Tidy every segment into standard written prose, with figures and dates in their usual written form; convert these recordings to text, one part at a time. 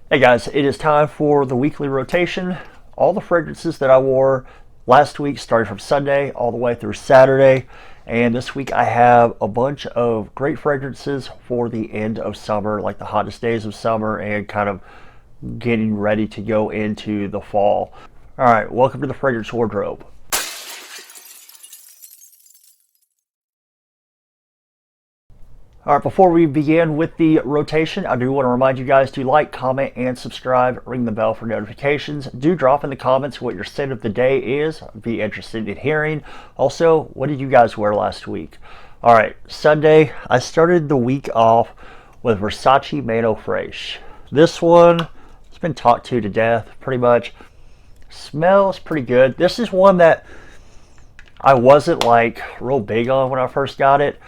Hey guys, it is time for the weekly rotation. All the fragrances that I wore last week started from Sunday all the way through Saturday. And this week I have a bunch of great fragrances for the end of summer, like the hottest days of summer and kind of getting ready to go into the fall. All right, welcome to the fragrance wardrobe. All right, before we begin with the rotation, I do want to remind you guys to like, comment, and subscribe. Ring the bell for notifications. Do drop in the comments what your scent of the day is. I'd be interested in hearing. Also, what did you guys wear last week? All right, Sunday, I started the week off with Versace Mano Fresh. This one has been talked to death, pretty much. Smells pretty good. This is one that I wasn't like real big on when I first got it.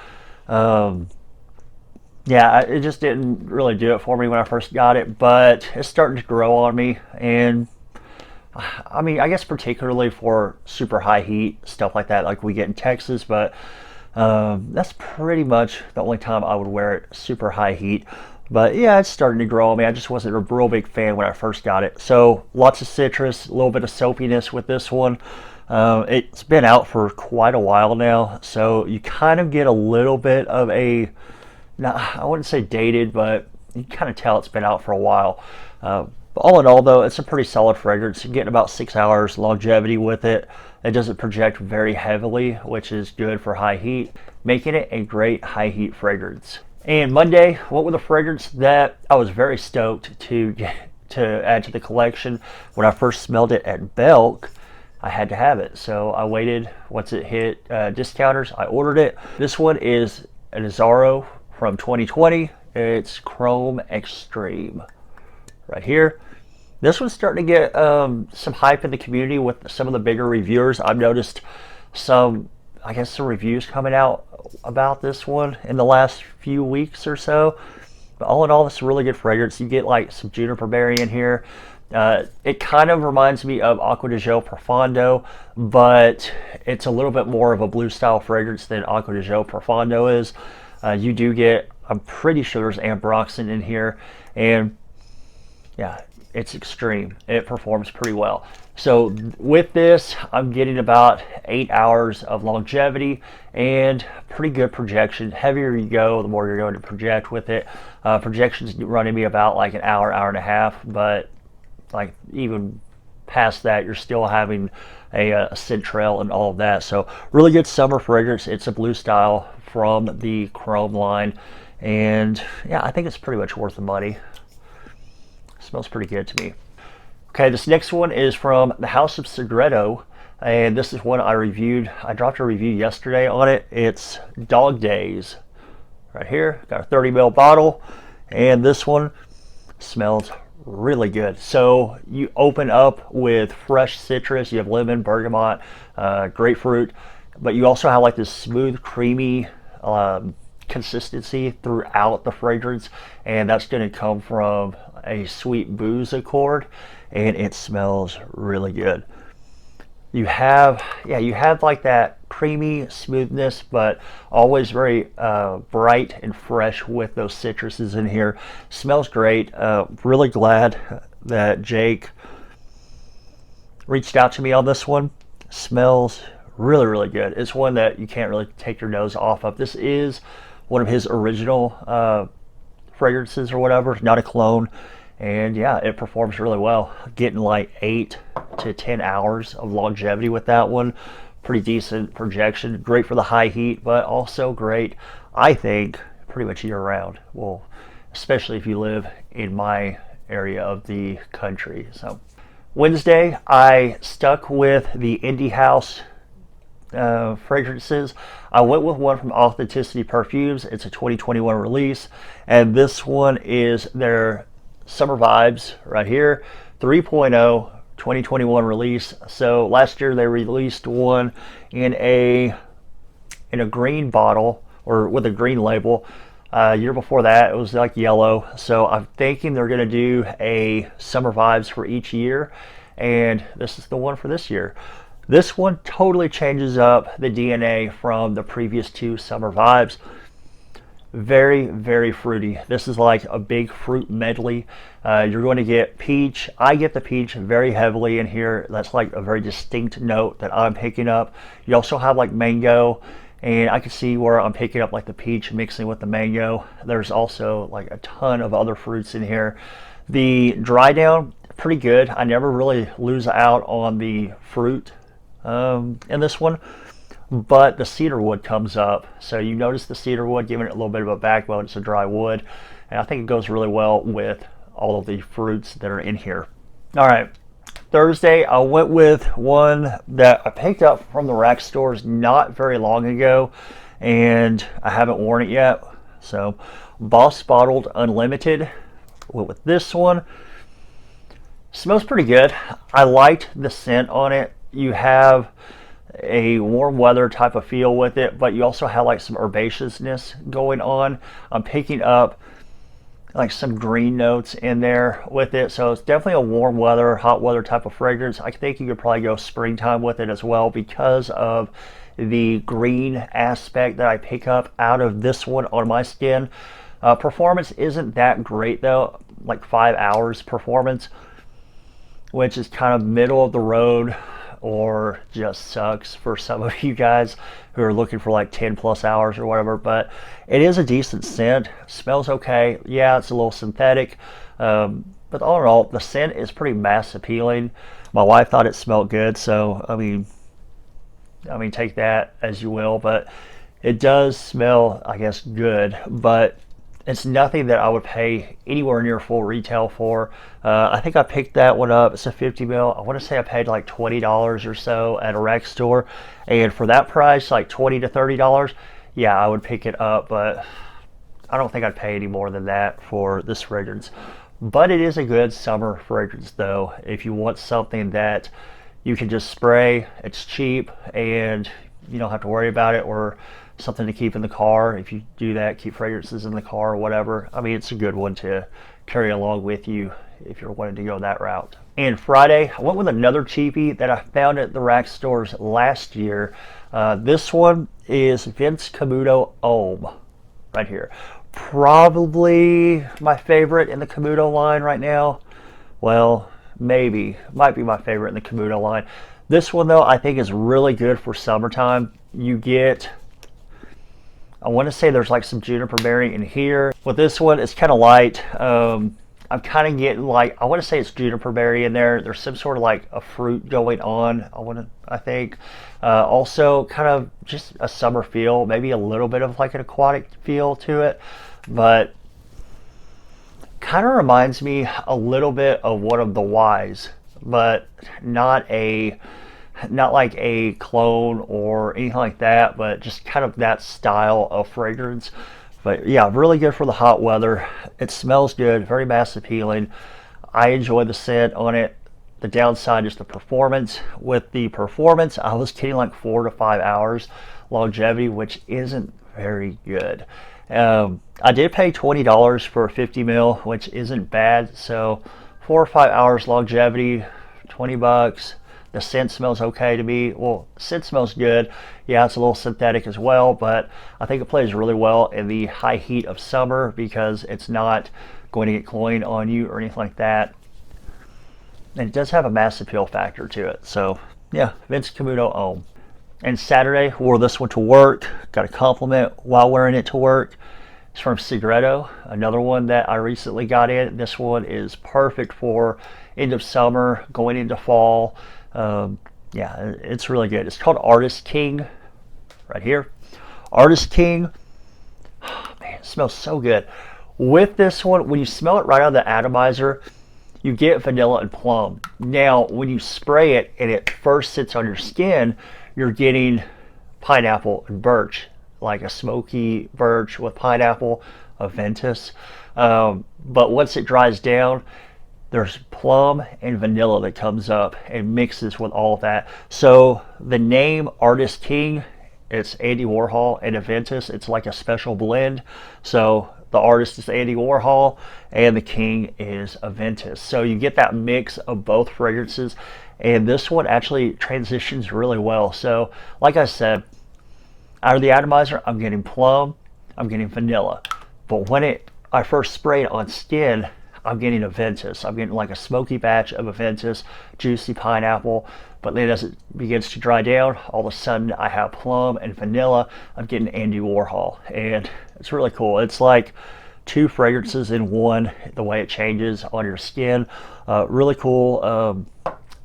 Yeah, it just didn't really do it for me when I first got it, but it's starting to grow on me. And I mean, I guess particularly for super high heat, stuff like that, like we get in Texas, but that's pretty much the only time I would wear it, super high heat. But yeah, it's starting to grow on me. I just wasn't a real big fan when I first got it. So lots of citrus, a little bit of soapiness with this one. It's been out for quite a while now, so you kind of get a little bit of a, now, I wouldn't say dated, but you can kind of tell it's been out for a while. But all in all, though, it's a pretty solid fragrance. You're getting about 6 hours longevity with it. It doesn't project very heavily, which is good for high heat, making it a great high heat fragrance. And Monday, what was a fragrance that I was very stoked to add to the collection. When I first smelled it at Belk, I had to have it. So I waited once it hit discounters. I ordered it. This one is an Azzaro from 2020. It's Chrome Extreme right here. This one's starting to get some hype in the community with some of the bigger reviewers. I've noticed some, I guess, some reviews coming out about this one in the last few weeks or so. But all in all, this is a really good fragrance. You get like some juniper berry in here. It kind of reminds me of Acqua di Gio Profondo, but it's a little bit more of a blue style fragrance than Acqua di Gio Profondo is. You do get, I'm pretty sure there's ambroxan in here, and yeah, it's extreme. It performs pretty well. So with this, I'm getting about 8 hours of longevity and pretty good projection. Heavier you go, the more you're going to project with it. Projection's running me about like an hour, hour and a half, but like even past that, you're still having a scent trail and all of that. So really good summer fragrance. It's a blue style from the Chrome line, and yeah, I think it's pretty much worth the money. Smells pretty good to me. Okay, this next one is from the House of Segreto, and this is one I reviewed. I dropped a review yesterday on it. It's Dog Days right here. Got a 30 ml bottle, and this one smells really good. So you open up with fresh citrus. You have lemon, bergamot, grapefruit, but you also have like this smooth, creamy consistency throughout the fragrance, and that's going to come from a sweet booze accord, and it smells really good. You have, yeah, you have like that creamy smoothness, but always very bright and fresh with those citruses in here. Smells great. Really glad that Jake reached out to me on this one. Smells really, really good. It's one that you can't really take your nose off of. This is one of his original fragrances or whatever, not a clone. And yeah, it performs really well. Getting like 8 to 10 hours of longevity with that one. Pretty decent projection. Great for the high heat, but also great, I think, pretty much year round. Well, especially if you live in my area of the country. So Wednesday, I stuck with the Indie House fragrances. I went with one from Authenticity Perfumes. It's a 2021 release, and this one is their Summer Vibes right here, 3.0 2021 release. So last year they released one in a green bottle, or with a green label. Year before that it was like yellow. So I'm thinking they're going to do a Summer Vibes for each year, and this is the one for this year. This one totally changes up the DNA from the previous two Summer Vibes. Very, very fruity. This is like a big fruit medley. You're going to get peach. I get the peach very heavily in here. That's like a very distinct note that I'm picking up. You also have like mango, and I can see where I'm picking up like the peach mixing with the mango. There's also like a ton of other fruits in here. The dry down, pretty good. I never really lose out on the fruit in this one, but the cedar wood comes up. So you notice the cedar wood giving it a little bit of a backbone. It's a dry wood, and I think it goes really well with all of the fruits that are in here. All right, Thursday I went with one that I picked up from the rack stores not very long ago, and I haven't worn it yet. So Boss Bottled Unlimited. Went with this one. Smells pretty good. I liked the scent on it. You have a warm weather type of feel with it, but you also have like some herbaceousness going on. I'm picking up like some green notes in there with it, so it's definitely a warm weather, hot weather type of fragrance. I think you could probably go springtime with it as well because of the green aspect that I pick up out of this one on my skin. Performance isn't that great though, like 5 hours performance, which is kind of middle of the road, or just sucks for some of you guys who are looking for like 10 plus hours or whatever. But it is a decent scent. Smells okay. Yeah, it's a little synthetic, but all in all, the scent is pretty mass appealing. My wife thought it smelled good, so I mean take that as you will, but it does smell, I guess, good, but it's nothing that I would pay anywhere near full retail for. I think I picked that one up. It's a 50 mil. I want to say I paid like $20 or so at a rec store. And for that price, like $20 to $30, yeah, I would pick it up. But I don't think I'd pay any more than that for this fragrance. But it is a good summer fragrance, though. If you want something that you can just spray, it's cheap, and you don't have to worry about it, or something to keep in the car. If you do that, keep fragrances in the car or whatever. I mean, it's a good one to carry along with you if you're wanting to go that route. And Friday, I went with another cheapie that I found at the rack stores last year. This one is Camuto Ohm, right here. Probably my favorite in the Camuto line right now. Well, maybe, might be my favorite in the Camuto line. This one though, I think is really good for summertime. You get, I want to say there's like some juniper berry in here. With this one, it's kind of light. I'm kind of getting like, I want to say it's juniper berry in there. There's some sort of like a fruit going on. I think. Also kind of just a summer feel, maybe a little bit of like an aquatic feel to it, but kind of reminds me a little bit of one of the Y's, but not like a clone or anything like that, but just kind of that style of fragrance. But yeah, really good for the hot weather. It smells good, very mass appealing. I enjoy the scent on it. The downside is the performance. With the performance, I was getting like 4 to 5 hours longevity, which isn't very good. I did pay $20 for a 50 mil, which isn't bad. So 4 or 5 hours longevity, $20. The scent smells okay to me. Well, the scent smells good. Yeah, it's a little synthetic as well, but I think it plays really well in the high heat of summer because it's not going to get cloying on you or anything like that. And it does have a mass appeal factor to it. So yeah, Camuto Ohm. And Saturday, wore this one to work. Got a compliment while wearing it to work. It's from Segreto, another one that I recently got in. This one is perfect for end of summer, going into fall. Yeah, it's really good. It's called Artist King, right here. Artist King. Oh, man, it smells so good. With this one, when you smell it right out of the atomizer, you get vanilla and plum. Now, when you spray it and it first sits on your skin, you're getting pineapple and birch, like a smoky birch with pineapple, a ventus. But once it dries down, there's plum and vanilla that comes up and mixes with all of that. So the name Artist King, it's Andy Warhol and a ventus. It's like a special blend. So the artist is Andy Warhol and the king is a ventus. So you get that mix of both fragrances, and this one actually transitions really well. So like I said, out of the atomizer, I'm getting plum, I'm getting vanilla. But when I first spray it on skin, I'm getting a Ventus. I'm getting like a smoky batch of a Ventus, juicy pineapple. But then as it begins to dry down, all of a sudden I have plum and vanilla. I'm getting Andy Warhol, and it's really cool. It's like two fragrances in one, the way it changes on your skin. Really cool.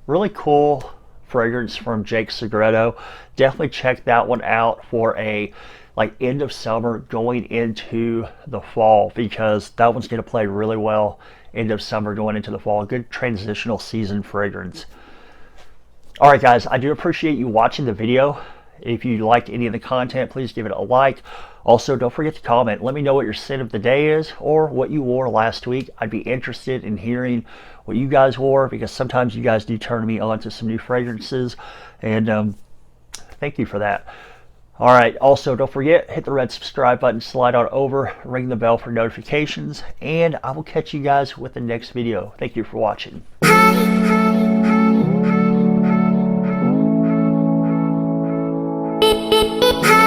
Really cool fragrance from Jake Segreto. Definitely check that one out for a like end of summer going into the fall, because that one's going to play really well end of summer going into the fall. Good transitional season fragrance. All right, guys, I do appreciate you watching the video. If you liked any of the content, please give it a like. Also, don't forget to comment. Let me know what your scent of the day is or what you wore last week. I'd be interested in hearing what you guys wore, because sometimes you guys do turn me on to some new fragrances, and thank you for that. All right, also don't forget, hit the red subscribe button, slide on over, ring the bell for notifications, and I will catch you guys with the next video. Thank you for watching. Hi.